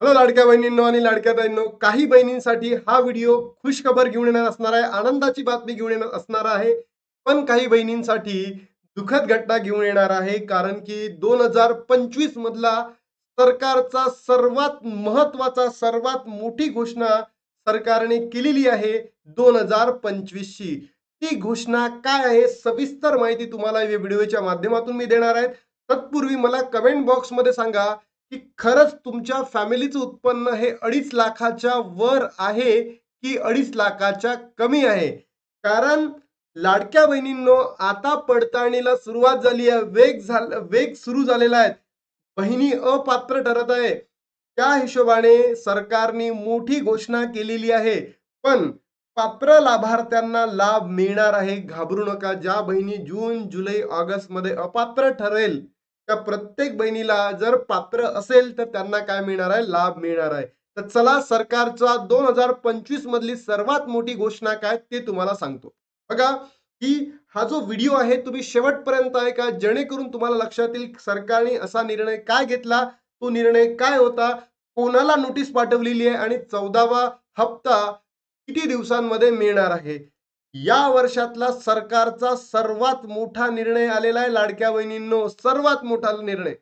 Hello लाडक्या बहिणींनो आणि लाडक्या ताईंनो, काही बहिणींसाठी हा व्हिडिओ खुशखबर घेऊन येणार असणार आहे, आनंदाची बातमी घेऊन येणार असणार आहे. पण काही बहिणींसाठी दुःखद घटना घेऊन येणार आहे. कारण की 2025 मधला सरकारचा सर्वात महत्वाचा, सर्वात मोठी घोषणा सरकारने केलेली आहे 2025 ची. ती घोषणा काय आहे, सविस्तर माहिती तुम्हाला या व्हिडिओच्या माध्यमातून मी देणार आहे. तत्पूर्वी मला कमेंट बॉक्समध्ये सांगा की खरंच तुमच्या फॅमिलीचं उत्पन्न हे 2.5 लाखाच्या वर आहे की 2.5 लाखाच्या कमी आहे. कारण लाडक्या बहिणींनो, आता पडताळणीला सुरुवात झाली आहे. वेग सुरू झालेला आहे. बहिणी अपात्र ठरत आहे. त्या हिशोबाने सरकारने मोठी घोषणा केलेली आहे. पण पात्र लाभार्थ्यांना लाभ मिळणार आहे. घाबरू नका. ज्या बहिणी जून, जुलै, ऑगस्टमध्ये अपात्र ठरेल, त्या प्रत्येक बहिणीला जर पात्र असेल तर त्यांना काय मिळणार आहे? लाभ मिळणार आहे. तर चला, सरकारचा 2025 मधली सर्वात मोठी घोषणा काय ते तुम्हाला सांगतो. बघा, की हा जो व्हिडिओ आहे तुम्ही शेवटपर्यंत ऐका, जेणेकरून तुम्हाला लक्षात येईल सरकारने असा निर्णय काय घेतला, तो निर्णय काय होता, कोणाला नोटीस पाठवलेली आहे आणि 14वा हप्ता किती दिवसांमध्ये मिळणार आहे. या वर्षातला सरकारचा सर्वात मोठा निर्णय आलेला आहे लाडक्या बहिणींनो, सर्वात मोठा निर्णय.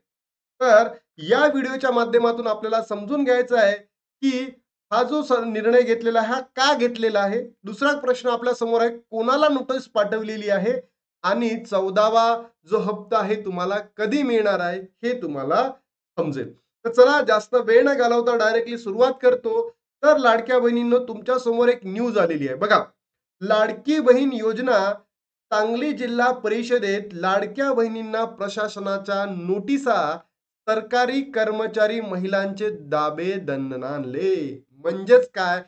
तर या व्हिडिओच्या माध्यमातून आपल्याला समजून घ्यायचं आहे की हा जो निर्णय घेतलेला आहे, हा का घेतलेला आहे. दुसरा प्रश्न आपल्या समोर आहे, कोणाला नोटीस पाठवलेली आहे आणि 14वा जो हप्ता आहे तुम्हाला कधी मिळणार आहे हे तुम्हाला समजेल. तर चला, जास्त वेळ न घालवता डायरेक्टली सुरुवात करतो. तर लाडक्या बहिणींनो, तुमच्या समोर एक न्यूज आलेली आहे बघा. लाडकी बहीण योजना, सांगली जिल्हा परिषदेत लाडक्या बहिणींना प्रशासनाच्या नोटिसा, सरकारी कर्मचारी महिलांचे दाबे दणदणाणले. म्हणजेच काय,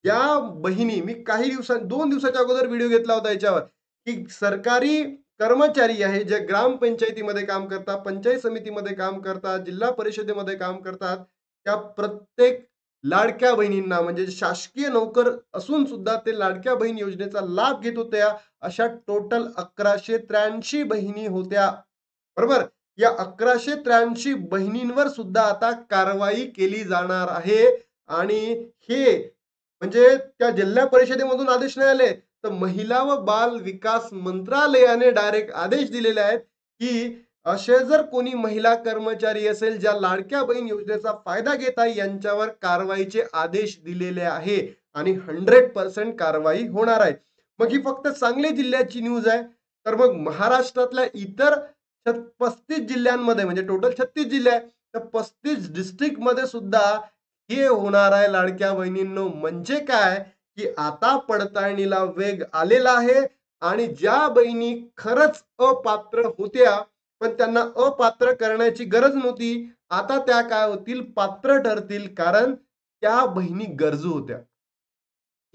ज्या बहिणी, मी काही दिवसां 2 दिवसाच्या अगोदर व्हिडिओ घेतला होता याच्यावर, की सरकारी कर्मचारी आहे जे ग्रामपंचायतीमध्ये काम करतात, पंचायत समितीमध्ये काम करतात, जिल्हा परिषदेमध्ये काम करतात, त्या प्रत्येक लाडक्या बहिणींना, म्हणजे शासकीय नोकर असून सुद्धा ते लाडक्या बहीण योजनेचा लाभ घेत होत्या. अशा टोटल 1183 बहिणी होत्या. बरोबर. या 1183 बहिणींवर सुद्धा आता कारवाई केली जाणार आहे. आणि हे म्हणजे त्या जिल्हा परिषदेमधून आदेश नाही आले, तर महिला व बाल विकास मंत्रालयाने डायरेक्ट आदेश दिलेले आहेत, की असे जर कोणी महिला कर्मचारी असेल ज्या लाडक्या बहीण योजनेचा फायदा घेत आहे, यांच्यावर कारवाईचे आदेश दिलेले आहे आणि 100% कारवाई होणार आहे. मग ही फक्त सांगली जिल्ह्याची न्यूज आहे. तर मग महाराष्ट्रातल्या इतर 35 जिल्ह्यांमध्ये, म्हणजे टोटल 36 जिल्हे आहेत, तर 35 डिस्ट्रिक्ट मध्ये सुद्धा हे होणार आहे लाडक्या बहिणींनो. म्हणजे काय, की आता पडताळणीला वेग आलेला आहे आणि ज्या बहिणी खरंच अपात्र होत्या, पण त्यांना अपात्र करण्याची गरज नव्हती, आता त्या काय होतील, पात्र ठरतील. कारण त्या बहिणी गरजू होत्या.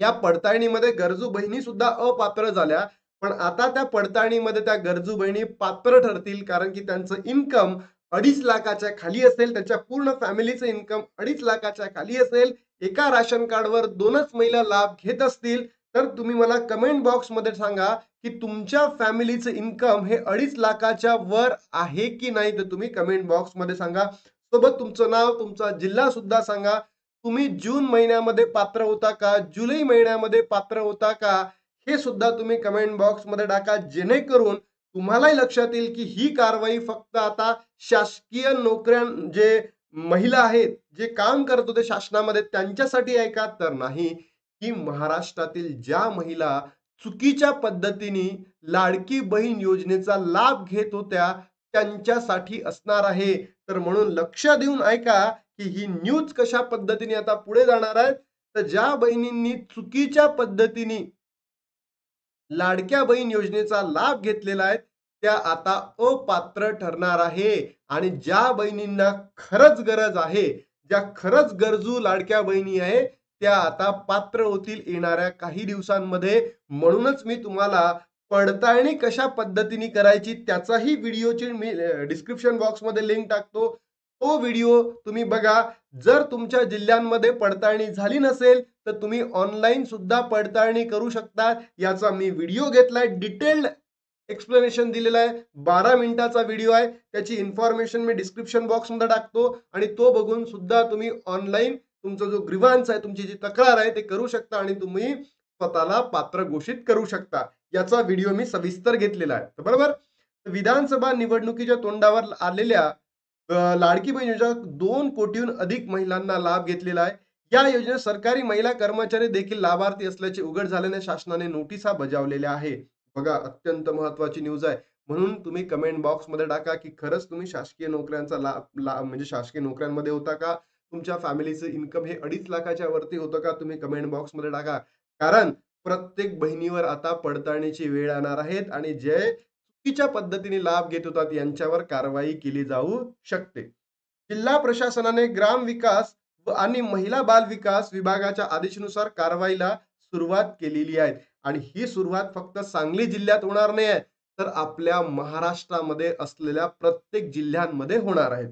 या पडताळणीमध्ये गरजू बहिणी सुद्धा अपात्र झाल्या. पण आता त्या पडताळणीमध्ये त्या गरजू बहिणी पात्र ठरतील, कारण की त्यांचं इन्कम 2.5 लाखाच्या खाली असेल. त्याच्या पूर्ण फॅमिलीचं इन्कम 2.5 लाखाच्या खाली असेल. एका राशन कार्डवर 2च महिला लाभ घेत असतील. तर तुम्ही मला कमेंट बॉक्समध्ये सांगा, की तुमच्या फॅमिलीचं इन्कम हे 2.5 लाखाच्या वर आहे की नाही, तर तुम्ही कमेंट बॉक्समध्ये सांगा. सोबत तुमचं नाव, तुमचा जिल्हा सुद्धा सांगा. तुम्ही जून महिन्यामध्ये पात्र होता का, जुलै महिन्यामध्ये पात्र होता का, हे सुद्धा तुम्ही कमेंट बॉक्समध्ये टाका. जेणेकरून तुम्हालाही लक्षात येईल की ही कारवाई फक्त आता शासकीय नोकऱ्या, जे महिला आहेत जे काम करत होते शासनामध्ये, त्यांच्यासाठी आहे का, तर नाही. ही महाराष्ट्रातील ज्या महिला चुकीच्या पद्धतीने लाडकी बहीण योजनेचा लाभ घेत होत्या, त्यांच्यासाठी असणार आहे. तर म्हणून लक्ष देऊन ऐका की ही न्यूज कशा पद्धतीने आता पुढे जाणार आहे. तर ज्या बहिणींनी चुकीच्या पद्धतीने लाडक्या बहीण योजनेचा लाभ घेतलेला आहे, त्या आता अपात्र ठरणार आहे. आणि ज्या बहिणींना खरंच गरज आहे, ज्या खरंच गरजू लाडक्या बहिणी आहे, त्या आता पात्र होतील येणाऱ्या काही दिवसांमध्ये. म्हणूनच मी तुम्हाला पडताळणी कशा पद्धतीने करायची त्याचाही व्हिडिओची मी डिस्क्रिप्शन बॉक्समध्ये लिंक टाकतो. तो व्हिडिओ तुम्ही बघा. जर तुमच्या जिल्ह्यांमध्ये पडताळणी झाली नसेल, तर तुम्ही ऑनलाईन सुद्धा पडताळणी करू शकता. याचा मी व्हिडिओ घेतलाय डिटेल्ड. एक्सप्लेनेशन दिलेलं आहे. 12 मिनिटाचा व्हिडिओ आहे. त्याची इन्फॉर्मेशन मी डिस्क्रिप्शन बॉक्समध्ये टाकतो आणि तो बघून सुद्धा तुम्ही ऑनलाईन तुमचा जो ग्रीव्हान्स आहे, तुमची जी तक्रार आहे ते करू शकता आणि तुम्ही स्वतःला पात्र घोषित करू शकता. याचा व्हिडिओ मी सविस्तर घेतलेला आहे. तर बरोबर? विधानसभा निवडणुकीच्या तोंडावर आलेल्या लाडकी बहीण योजना 2 कोटीहून अधिक महिलांना लाभ घेतलेला आहे. या योजनेत सरकारी महिला कर्मचारी देखील लाभार्थी असल्याचे उघड झाल्याने शासनाने नोटिसा बजावलेल्या आहे. बघा, अत्यंत महत्वाची न्यूज आहे. म्हणून तुम्ही कमेंट बॉक्समध्ये टाका की खरंच तुम्ही शासकीय नोकऱ्यांचा म्हणजे शासकीय नोकऱ्यांमध्ये होता का? तुमच्या फॅमिलीचं इन्कम हे 2.5 लाखाच्या वरती होतं का? तुम्ही कमेंट बॉक्समध्ये टाका. कारण प्रत्येक बहिणीवर आता पडताळणीची वेळ येणार आहेत आणि जे चुकीच्या पद्धतीने लाभ घेत होतात यांच्यावर कारवाई केली जाऊ शकते. जिल्हा प्रशासनाने ग्राम विकास आणि महिला बाल विकास विभागाच्या आदेशानुसार कारवाईला सुरुवात केलेली आहे आणि ही सुरुवात फक्त सांगली जिल्ह्यात होणार नाही आहे, तर आपल्या महाराष्ट्रामध्ये असलेल्या प्रत्येक जिल्ह्यांमध्ये होणार आहे.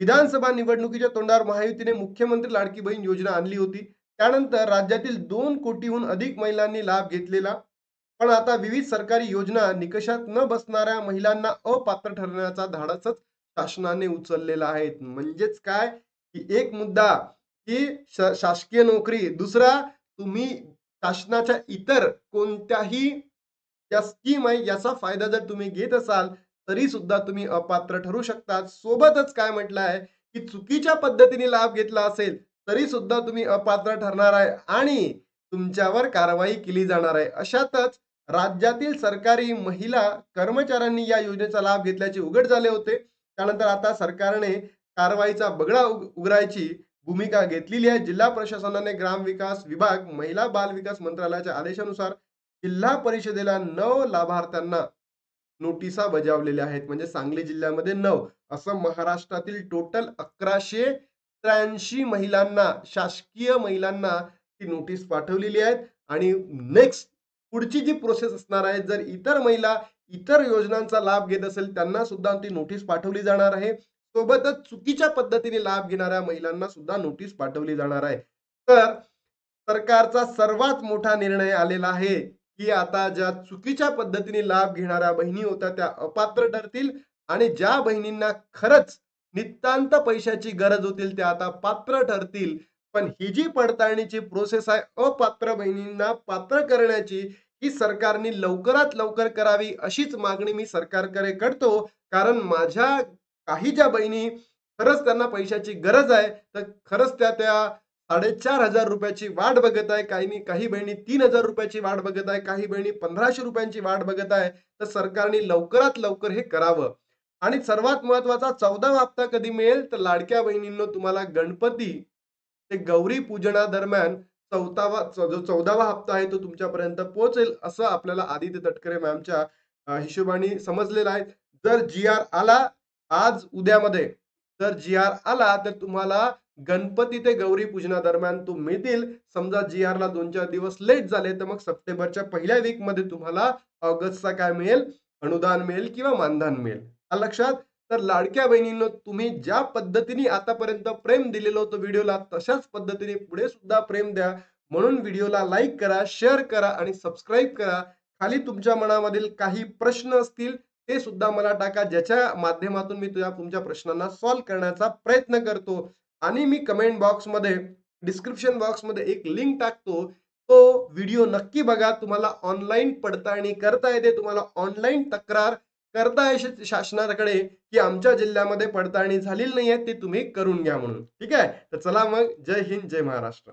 विधानसभा निवडणुकीच्या तोंडावर महायुतीने मुख्यमंत्री लाडकी बहीण योजना आणली होती. त्यानंतर राज्यातील 2 कोटीहून अधिक महिलांनी लाभ घेतलेला. पण आता विविध सरकारी योजना निकषात न बसणाऱ्या महिलांना अपात्र ठरवण्याचा धाडसच शासनाने उचललेला आहे. म्हणजेच काय, की एक मुद्दा की शासकीय नोकरी, दुसरा तुम्ही शासनाच्या इतर कोणत्याही ज्या स्कीम आहे याचा फायदा जर तुम्ही घेत असाल तरी सुद्धा तुम्ही अपात्र ठरू शकता. सोबतच काय म्हटलं आहे, की चुकीच्या पद्धतीने लाभ घेतला असेल तरी सुद्धा तुम्ही अपात्र ठरणार आहे आणि तुमच्यावर कारवाई केली जाणार आहे. अशातच राज्यातील सरकारी महिला कर्मचाऱ्यांनी या योजनेचा लाभ घेतल्याचे उघड झाले होते. त्यानंतर आता सरकारने कारवाईचा बगडा उघडायची भूमिका घेतलेली आहे. जिल्हा प्रशासनाने ग्रामविकास विभाग, महिला बाल विकास मंत्रालयाच्या आदेशानुसार जिल्हा परिषदेला 9 लाभार्थ्यांना नोटिसा बजावलेल्या आहेत. म्हणजे सांगली जिल्ह्यामध्ये 9, असं महाराष्ट्रातील टोटल 1183 महिलांना, शासकीय महिलांना ती नोटीस पाठवलेली आहे आणि नेक्स्ट पुढची जी प्रोसेस असणार आहे, जर इतर महिला इतर योजनांचा लाभ घेत असेल त्यांना सुद्धा ती नोटीस पाठवली जाणार आहे. सोबतच चुकीच्या पद्धतीने लाभ घेणाऱ्या महिलांना सुद्धा नोटीस पाठवली जाणार आहे. तर सरकारचा सर्वात मोठा निर्णय आलेला आहे, की आता ज्या चुकीच्या पद्धतीने लाभ घेणाऱ्या बहिणी होत्या त्या अपात्र ठरतील आणि ज्या बहिणींना खरंच नितांत पैशाची गरज होतील त्या आता पात्र ठरतील. पण ही जी पडताळणीची प्रोसेस आहे अपात्र बहिणींना पात्र करण्याची, ही सरकारने लवकरात लवकर करावी अशीच मागणी मी सरकारकडे करतो. कारण माझ्या काही ज्या बहिणी खरंच त्यांना पैशाची गरज आहे, तर खरंच त्या त्या ₹4,500 वाट बघत आहे. काही बहिणी ₹3,000 वाट बघत आहे. काही बहिणी ₹1,500 वाट बघत आहे. तर सरकारने लवकरात लवकर हे करावं. आणि सर्वात महत्त्वाचा 14वा हप्ता कधी मिळेल? तर लाडक्या बहिणींनो, तुम्हाला गणपती ते गौरी पूजनादरम्यान जो 14वा हप्ता आहे तो तुमच्यापर्यंत पोहोचेल, असं आपल्याला आदित्य तटकरे मॅमच्या हिशोबाने समजलेलं आहे. जर जी-आर आला आज उद्यामध्ये, जर जी-आर आला तर तुम्हाला गणपती ते गौरी पूजनादरम्यान तो मिळतील. समजा जी-आरला 2-4 दिवस लेट झाले, तर मग सप्टेंबरच्या पहिल्या वीकमध्ये तुम्हाला ऑगस्टचा काय मिळेल? अनुदान मिळेल किंवा मानधन मिळेल. आलं लक्षात? तर लाडक्या बहिणींनो, तुम्ही ज्या पद्धतीने आतापर्यंत प्रेम दिलेलं होतं व्हिडिओला, तशाच पद्धतीने पुढे सुद्धा प्रेम द्या. म्हणून व्हिडिओला लाईक करा, शेअर करा आणि सबस्क्राईब करा. खाली तुमच्या मनामधील काही प्रश्न असतील ते सुद्धा मला टाका, ज्याच्या माध्यमातून मी तुमच्या प्रश्नांना सॉल्व्ह करण्याचा प्रयत्न करतो. आणि मी कमेंट बॉक्समध्ये, डिस्क्रिप्शन बॉक्समध्ये एक लिंक टाकतो. तो व्हिडिओ नक्की बघा. तुम्हाला ऑनलाईन पडताळणी करता येते. तुम्हाला ऑनलाईन तक्रार करता येते शासनाकडे, की आमच्या जिल्ह्यामध्ये पडताळणी झालेली नाहीये, ते तुम्ही करून घ्या म्हणून. ठीक आहे? तर चला मग, जय हिंद, जय महाराष्ट्र.